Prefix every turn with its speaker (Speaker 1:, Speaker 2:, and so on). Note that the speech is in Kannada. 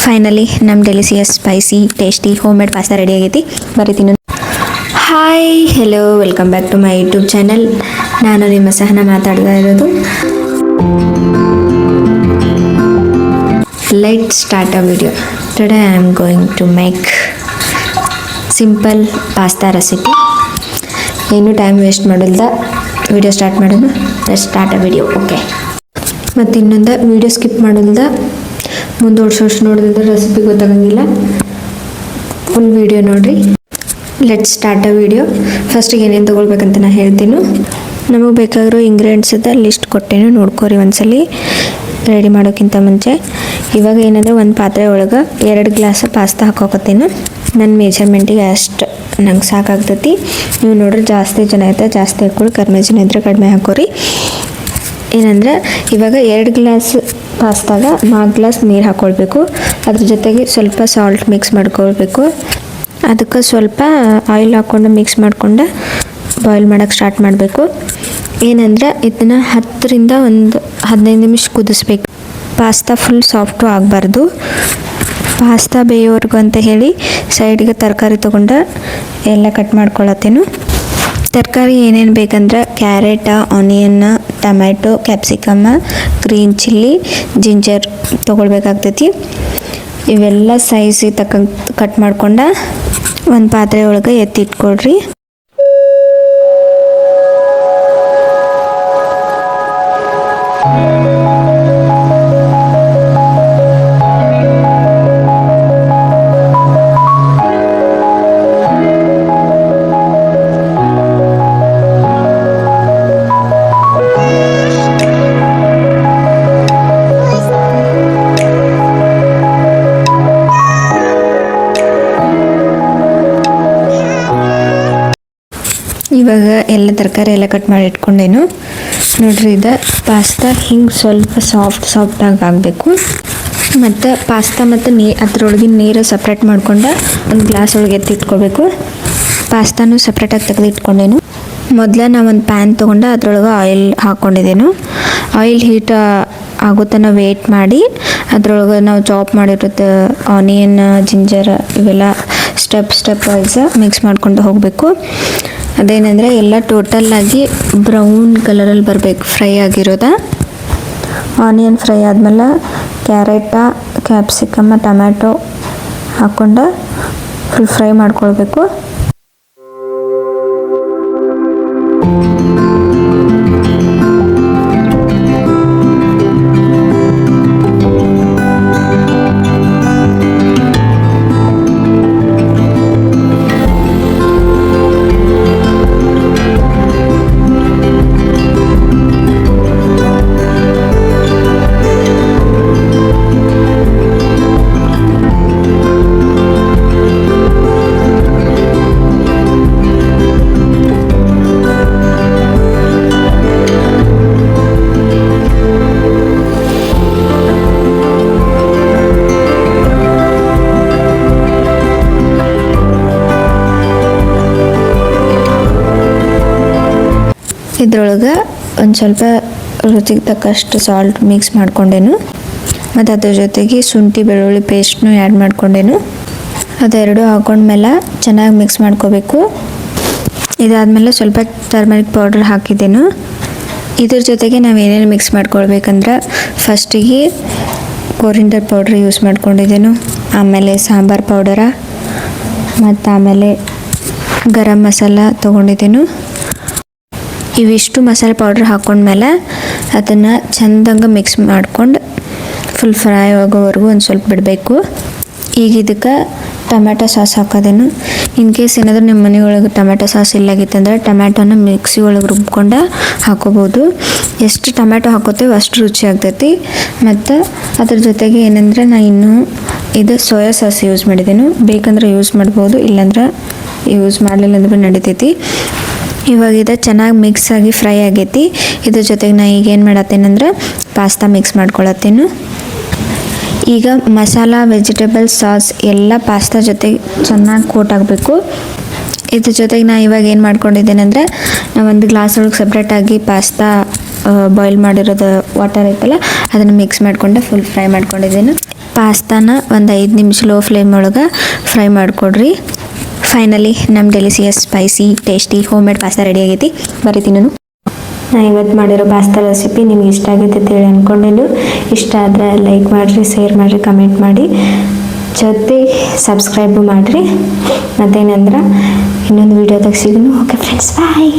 Speaker 1: ಫೈನಲಿ ನಮ್ಮ delicious spicy tasty home made pasta ready ಆಗೈತಿ. ಬರ್ರಿ ತಿನ್ನೋಣ. Hi hello welcome back to my YouTube channel. ನಾನು ನಿಮ್ಮ ಸಹನ ಮಾತಾಡ್ತಾ ಇರೋದು. Let start a video. Today I am going to make simple pasta recipe. ಏನು ಟೈಮ್ ವೇಸ್ಟ್ ಮಾಡೋಲ್ಲ, ವಿಡಿಯೋ ಸ್ಟಾರ್ಟ್ ಮಾಡೋಣ. Let start a video. Okay, ಮತ್ತು ಇನ್ನೊಂದು ವಿಡಿಯೋ ಸ್ಕಿಪ್ ಮಾಡೋಲ್ದ ಮುಂದೋಡ್ಸೋಷ್ಟು ನೋಡಿದ್ರೆ ರೆಸಿಪಿ ಗೊತ್ತಾಗಂಗಿಲ್ಲ. ಫುಲ್ ವಿಡಿಯೋ ನೋಡಿರಿ. Let start a video. ಫಸ್ಟಿಗೆ ಏನೇನು ತೊಗೊಳ್ಬೇಕಂತ ನಾನು ಹೇಳ್ತೀನಿ. ನಮಗೆ ಬೇಕಾಗಿರೋ ಇಂಗ್ರೀಡಿಯೆಂಟ್ಸದ ಲಿಸ್ಟ್ ಕೊಟ್ಟೇನು, ನೋಡ್ಕೊರಿ ಒಂದ್ಸಲಿ ರೆಡಿ ಮಾಡೋಕ್ಕಿಂತ ಮುಂಚೆ. ಇವಾಗ ಏನಂದರೆ ಒಂದು ಪಾತ್ರೆ ಒಳಗೆ 2 ಗ್ಲಾಸ್ ಪಾಸ್ತಾ ಹಾಕೋಕತ್ತೇನು. ನನ್ನ ಮೆಜರ್ಮೆಂಟಿಗೆ ಅಷ್ಟು ನಂಗೆ ಸಾಕಾಗ್ತೈತಿ. ನೀವು ನೋಡ್ರಿ ಜಾಸ್ತಿ ಜನ ಐತೆ ಜಾಸ್ತಿ ಹಾಕ್ಕೊಳ್ಳಿ, ಕಡಿಮೆ ಜನ ಇದ್ದರೆ ಕಡಿಮೆ ಹಾಕೋರಿ. ಏನಂದ್ರೆ ಇವಾಗ 2 ಗ್ಲಾಸ್ ಪಾಸ್ತಾಗ 4 ಗ್ಲಾಸ್ ನೀರು ಹಾಕ್ಕೊಳ್ಬೇಕು. ಅದ್ರ ಜೊತೆಗೆ ಸ್ವಲ್ಪ ಸಾಲ್ಟ್ ಮಿಕ್ಸ್ ಮಾಡ್ಕೊಳ್ಬೇಕು. ಅದಕ್ಕೆ ಸ್ವಲ್ಪ ಆಯಿಲ್ ಹಾಕ್ಕೊಂಡು ಮಿಕ್ಸ್ ಮಾಡ್ಕೊಂಡು ಬಾಯ್ಲ್ ಮಾಡೋಕ್ಕೆ ಸ್ಟಾರ್ಟ್ ಮಾಡಬೇಕು. ಏನಂದ್ರೆ ಇದನ್ನು 10ರಿಂದ 15 ನಿಮಿಷ ಕುದಿಸ್ಬೇಕು. ಪಾಸ್ತಾ ಫುಲ್ ಸಾಫ್ಟು ಆಗಬಾರ್ದು. ಪಾಸ್ತಾ ಬೇಯೋರ್ಗು ಅಂತ ಹೇಳಿ ಸೈಡಿಗೆ ತರಕಾರಿ ತೊಗೊಂಡು ಎಲ್ಲ ಕಟ್ ಮಾಡ್ಕೊಳತ್ತೇನು. ತರಕಾರಿ ಏನೇನು ಬೇಕಂದ್ರೆ ಕ್ಯಾರೆಟ, ಆನಿಯನ್ನ, ಟೊಮ್ಯಾಟೊ, ಕ್ಯಾಪ್ಸಿಕಮ್ಮ, ಗ್ರೀನ್ ಚಿಲ್ಲಿ, ಜಿಂಜರ್ ತೊಗೊಳ್ಬೇಕಾಗ್ತೈತಿ. ಇವೆಲ್ಲ ಸೈಜಿಗೆ ತಕ್ಕಂಗೆ ಕಟ್ ಮಾಡ್ಕೊಂಡು ಒಂದು ಪಾತ್ರೆ ಒಳಗೆ ಎತ್ತಿಟ್ಕೊಳ್ರಿ. ಇವಾಗ ಎಲ್ಲ ತರಕಾರಿ ಎಲ್ಲ ಕಟ್ ಮಾಡಿ ಇಟ್ಕೊಂಡೇನು. ನೋಡ್ರಿ, ಇದು ಪಾಸ್ತಾ ಹಿಂಗೆ ಸ್ವಲ್ಪ ಸಾಫ್ಟಾಗಿ ಆಗಬೇಕು. ಮತ್ತು ಪಾಸ್ತಾ ಮತ್ತು ಅದ್ರೊಳಗಿನ ನೀರು ಸಪ್ರೇಟ್ ಮಾಡ್ಕೊಂಡು ಒಂದು ಗ್ಲಾಸ್ ಒಳಗೆ ಎತ್ತಿಟ್ಕೋಬೇಕು. ಪಾಸ್ತಾನು ಸಪ್ರೇಟಾಗಿ ತೆಗೆದು ಇಟ್ಕೊಂಡೇನು. ಮೊದಲೇ ನಾವು ಒಂದು ಪ್ಯಾನ್ ತೊಗೊಂಡು ಅದ್ರೊಳಗೆ ಆಯಿಲ್ ಹಾಕ್ಕೊಂಡಿದ್ದೇನು. ಆಯಿಲ್ ಹೀಟ್ ಆಗೋ ತನಕ ವೇಟ್ ಮಾಡಿ ಅದ್ರೊಳಗೆ ನಾವು ಚಾಪ್ ಮಾಡಿರುತ್ತೆ ಆನಿಯನ್, ಜಿಂಜರ್ ಇವೆಲ್ಲ ಸ್ಟೆಪ್ ವೈಸ್ ಮಿಕ್ಸ್ ಮಾಡ್ಕೊಂಡು ಹೋಗಬೇಕು. ಅದೇನೆಂದರೆ ಎಲ್ಲ ಟೋಟಲ್ಲಾಗಿ ಬ್ರೌನ್ ಕಲರಲ್ಲಿ ಬರಬೇಕು, ಫ್ರೈ ಆಗಿರೋದ. ಆನಿಯನ್ ಫ್ರೈ ಆದಮೇಲೆ ಕ್ಯಾರೆಟ, ಕ್ಯಾಪ್ಸಿಕಮ್ಮ, ಟೊಮ್ಯಾಟೊ ಹಾಕ್ಕೊಂಡು ಫುಲ್ ಫ್ರೈ ಮಾಡ್ಕೊಳ್ಬೇಕು. ಇದ್ರೊಳಗೆ ಒಂದು ಸ್ವಲ್ಪ ರುಚಿಗೆ ತಕ್ಕಷ್ಟು ಸಾಲ್ಟ್ ಮಿಕ್ಸ್ ಮಾಡ್ಕೊಂಡೇನು. ಮತ್ತು ಅದ್ರ ಜೊತೆಗೆ ಶುಂಠಿ ಬೆಳ್ಳುಳ್ಳಿ ಪೇಸ್ಟ್ನು ಆ್ಯಡ್ ಮಾಡ್ಕೊಂಡೇನು. ಅದೆರಡು ಹಾಕೊಂಡ್ಮೇಲೆ ಚೆನ್ನಾಗಿ ಮಿಕ್ಸ್ ಮಾಡ್ಕೋಬೇಕು. ಇದಾದಮೇಲೆ ಸ್ವಲ್ಪ ಟರ್ಮರಿಕ್ ಪೌಡ್ರ್ ಹಾಕಿದ್ದೇನು. ಇದ್ರ ಜೊತೆಗೆ ನಾವು ಏನೇನು ಮಿಕ್ಸ್ ಮಾಡ್ಕೊಳ್ಬೇಕಂದ್ರೆ ಫಸ್ಟಿಗೆ ಕೊರಿಂಡರ್ ಪೌಡ್ರ್ ಯೂಸ್ ಮಾಡ್ಕೊಂಡಿದ್ದೇನು. ಆಮೇಲೆ ಸಾಂಬಾರು ಪೌಡರ ಮತ್ತು ಆಮೇಲೆ ಗರಂ ಮಸಾಲ ತೊಗೊಂಡಿದ್ದೇನು. ಇವಿಷ್ಟು ಮಸಾಲೆ ಪೌಡ್ರ್ ಹಾಕ್ಕೊಂಡ್ಮೇಲೆ ಅದನ್ನು ಚೆಂದಂಗೆ ಮಿಕ್ಸ್ ಮಾಡ್ಕೊಂಡು ಫುಲ್ ಫ್ರೈ ಆಗೋವರೆಗೂ ಒಂದು ಸ್ವಲ್ಪ ಬಿಡಬೇಕು. ಈಗ ಇದಕ್ಕೆ ಟೊಮ್ಯಾಟೊ ಸಾಸ್ ಹಾಕೋದೇನು. ಇನ್ ಕೇಸ್ ಏನಾದರೂ ನಿಮ್ಮ ಮನೆಯೊಳಗೆ ಟೊಮ್ಯಾಟೊ ಸಾಸ್ ಇಲ್ಲಾಗಿತ್ತಂದ್ರೆ ಟೊಮ್ಯಾಟೊನ ಮಿಕ್ಸಿ ಒಳಗೆ ರುಬ್ಕೊಂಡು ಹಾಕೋಬೋದು. ಎಷ್ಟು ಟೊಮ್ಯಾಟೊ ಹಾಕೋತೇವೆ ಅಷ್ಟು ರುಚಿ ಆಗ್ತೈತಿ. ಮತ್ತು ಅದ್ರ ಜೊತೆಗೆ ಏನಂದರೆ ನಾನು ಇನ್ನೂ ಇದು ಸೋಯಾ ಸಾಸ್ ಯೂಸ್ ಮಾಡಿದ್ದೇನು. ಬೇಕಂದ್ರೆ ಯೂಸ್ ಮಾಡ್ಬೋದು, ಇಲ್ಲಾಂದ್ರೆ ಯೂಸ್ ಮಾಡಲಿಲ್ಲ ಅಂದ್ರೆ ನಡಿತೈತಿ. ಇವಾಗ ಇದು ಚೆನ್ನಾಗಿ ಮಿಕ್ಸ್ ಆಗಿ ಫ್ರೈ ಆಗೈತಿ. ಇದ್ರ ಜೊತೆಗೆ ನಾನು ಈಗ ಏನು ಮಾಡತ್ತೇನೆಂದ್ರೆ ಪಾಸ್ತಾ ಮಿಕ್ಸ್ ಮಾಡ್ಕೊಳತ್ತೇನು. ಈಗ ಮಸಾಲ, ವೆಜಿಟೇಬಲ್ ಸಾಸ್ ಎಲ್ಲ ಪಾಸ್ತಾ ಜೊತೆಗೆ ಚೆನ್ನಾಗಿ ಕೋಟ್ ಆಗಬೇಕು. ಇದ್ರ ಜೊತೆಗೆ ನಾನು ಇವಾಗ ಏನು ಮಾಡ್ಕೊಂಡಿದ್ದೇನೆ ಅಂದರೆ ನಾನು ಒಂದು ಗ್ಲಾಸ್ ಒಳಗೆ ಸಪ್ರೇಟಾಗಿ ಪಾಸ್ತಾ ಬಾಯ್ಲ್ ಮಾಡಿರೋದು ವಾಟರ್ ಐತಲ್ಲ ಅದನ್ನು ಮಿಕ್ಸ್ ಮಾಡಿಕೊಂಡು ಫುಲ್ ಫ್ರೈ ಮಾಡ್ಕೊಂಡಿದ್ದೇನೆ. ಪಾಸ್ತಾನ ಒಂದು 5 ನಿಮಿಷ ಲೋ ಫ್ಲೇಮ್ ಒಳಗೆ ಫ್ರೈ ಮಾಡಿಕೊಡ್ರಿ. ಫೈನಲಿ ನಮ್ಮ delicious spicy tasty home made pasta ready ಆಗೈತಿ. ಬರೀತೀನಿ ನಾನು ಇವತ್ತು ಮಾಡಿರೋ ಪಾಸ್ತಾ ರೆಸಿಪಿ ನಿಮ್ಗೆ ಇಷ್ಟ ಆಗೈತೆ ಅಂತೇಳಿ ಅಂದ್ಕೊಂಡೇನು. ಇಷ್ಟ ಆದರೆ ಲೈಕ್ ಮಾಡಿರಿ, ಶೇರ್ ಮಾಡಿರಿ, ಕಮೆಂಟ್ ಮಾಡಿ, ಜೊತೆ ಸಬ್ಸ್ಕ್ರೈಬು ಮಾಡಿರಿ. ಮತ್ತೇನಂದ್ರೆ ಇನ್ನೊಂದು ವೀಡಿಯೋದಾಗ ಸಿಗೋಣ. ಓಕೆ ಫ್ರೆಂಡ್ಸ್, ಬಾಯ್.